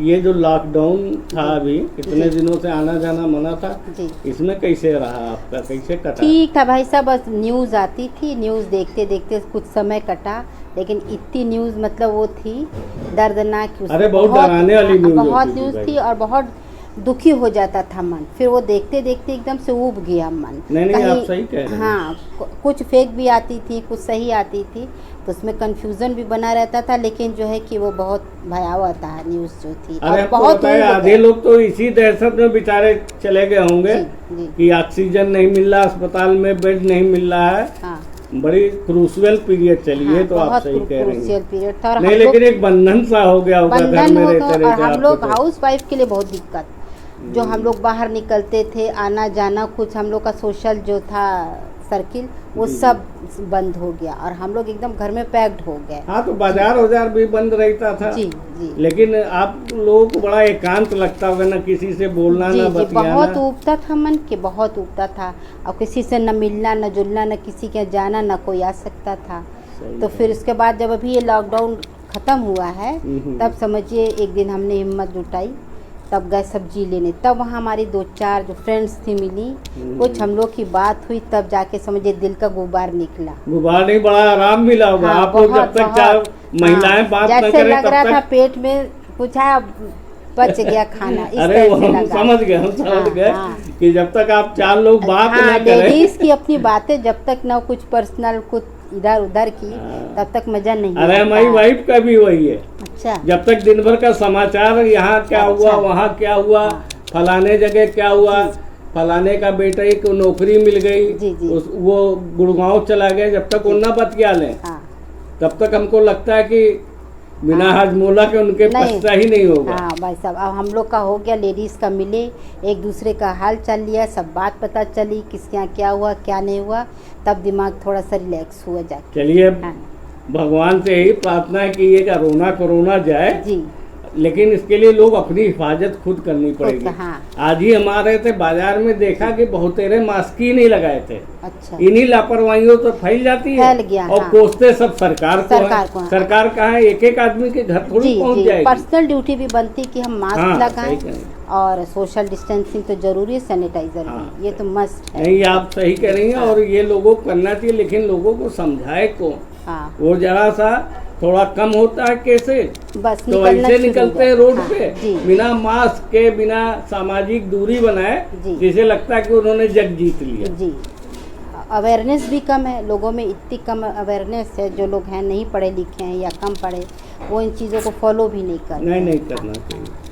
ये जो लॉकडाउन था अभी इतने दिनों से आना जाना मना था जी। इसमें कैसे रहा आपका, कैसे कटा? ठीक था भाई साहब, बस न्यूज़ आती थी, न्यूज़ देखते देखते कुछ समय कटा, लेकिन इतनी न्यूज़ मतलब वो थी दर्दनाक। अरे बहुत डराने वाली न्यूज़ बहुत होती थी न्यूज़ भाई। थी और बहुत दुखी हो जाता था मन। फिर वो देखते देखते एकदम से ऊब गया मन। नहीं आप सही कह रहे हैं। हाँ, कुछ फेक भी आती थी, कुछ सही आती थी, तो उसमें कंफ्यूजन भी बना रहता था। लेकिन जो है कि वो बहुत भयावह था न्यूज़ जो थी। अरे और बहुत आधे लोग तो इसी दहशत में बेचारे चले गए होंगे जी। कि ऑक्सीजन नहीं मिल रहा, अस्पताल में बेड नहीं मिल रहा है। हाँ, बड़ी क्रूशियल पीरियड चली है। हाँ, तो आप बहुत सही कह रही क्रूशियल हैं। पीरियड था। और नहीं हम लेकिन लोग एक बंधन सा हो गया होगा घर बंधन में होगा, रहते और रहते हम लोग आपको तो। हाउस वाइफ के लिए बहुत दिक्कत, जो हम लोग बाहर निकलते थे, आना जाना, कुछ हम लोग का सोशल जो था सर्किल, वो जी, सब बंद हो गया और हम लोग एकदम घर में पैक्ड हो गए। हाँ तो बाजार भी बंद रहता था। जी जी लेकिन आप लोगों को बड़ा एकांत लगता होगा, ना किसी से बोलना जी ना जी, बतियाना। बहुत उबता था मन के, बहुत उबता था। और किसी से न मिलना न जुलना, न किसी के जाना, न कोई आ सकता था। सही तो है। फिर उसके बाद जब अभी ये लॉकडाउन ख़त्म हुआ है, तब समझिए एक दिन हमने हिम्मत जुटाई, तब गए सब्जी लेने। तब वहाँ हमारी 2-4 जो फ्रेंड्स थी मिली, कुछ हम लोग की बात हुई, तब जाके समझिए दिल का गुबार निकला। गुबार नहीं, बड़ा आराम मिला होगा। हाँ, आप लोग जब बहुत, तक बहुत। चार महिलाएं बात न जैसे करें लग तब रहा था तक। पेट में कुछ है, अब बच गया खाना, इस अरे तरह वो से हम लगा। समझ गए, हम समझ हाँ, गए हाँ। कि जब तक आप 4 लोग बात हाँ, न करें। लेडीज की अपनी बातें जब तक ना कुछ पर्सनल कुछ इधर उधर की, हाँ। तब तक मजा नहीं अरे आता हमारी है। वाइफ का भी वही है। अच्छा, जब तक दिन भर का समाचार यहाँ क्या हुआ, अच्छा। वहाँ क्या हुआ, हाँ। फलाने जगह क्या हुआ, फलाने का बेटा एक नौकरी मिल गई, जी, जी। वो गुड़गांव चला गया, जब तक वो न बतिया लें हाँ, तब तक हमको लगता है कि बिना हाजमोला के उनके नहीं। पछता ही नहीं होगा। हाँ भाई साहब, अब हम लोग का हो गया, लेडीज़ का मिले, एक दूसरे का हाल चाल लिया, सब बात पता चली, किसके यहाँ क्या हुआ क्या नहीं हुआ, तब दिमाग थोड़ा सा रिलैक्स हुआ जाके। चलिए हाँ। भगवान से यही प्रार्थना है कि ये कोरोना जाए, जी, लेकिन इसके लिए लोग अपनी हिफाजत खुद करनी पड़ेगी। हाँ। आज ही हमारे थे बाजार में देखा कि बहुतेरे मास्क ही नहीं लगाए थे। अच्छा, इन्हीं लापरवाहियों तो फैल जाती है। फैल गया, और हाँ। कोसते सब सरकार को सरकार को, है। हाँ। सरकार कहाँ है, एक एक आदमी के घर थोड़ी जी पहुंच जी, जाएगी। पर्सनल ड्यूटी भी बनती कि हम मास्क हाँ, लगाएं, सही कह रही और सोशल डिस्टेंसिंग तो जरूरी है, सैनिटाइजर हाँ, भी, ये तो मस्ट है। नहीं आप सही कह रही हैं। और ये लोगों को करना चाहिए, लेकिन लोगों को समझाए को हाँ, वो जरा सा थोड़ा कम होता है कैसे, बस तो निकलना ऐसे शुरू निकलते हैं हो रोड जाए। पे हाँ, जी बिना मास्क के, बिना सामाजिक दूरी बनाए, जी। जिसे लगता है कि उन्होंने जग जीत लिया। जी, अवेयरनेस भी कम है लोगों में, इतनी कम अवेयरनेस है, जो लोग हैं नहीं पढ़े लिखे हैं या कम पढ़े, वो इन चीज़ों को फॉलो भी नहीं करते। नहीं करना चाहिए।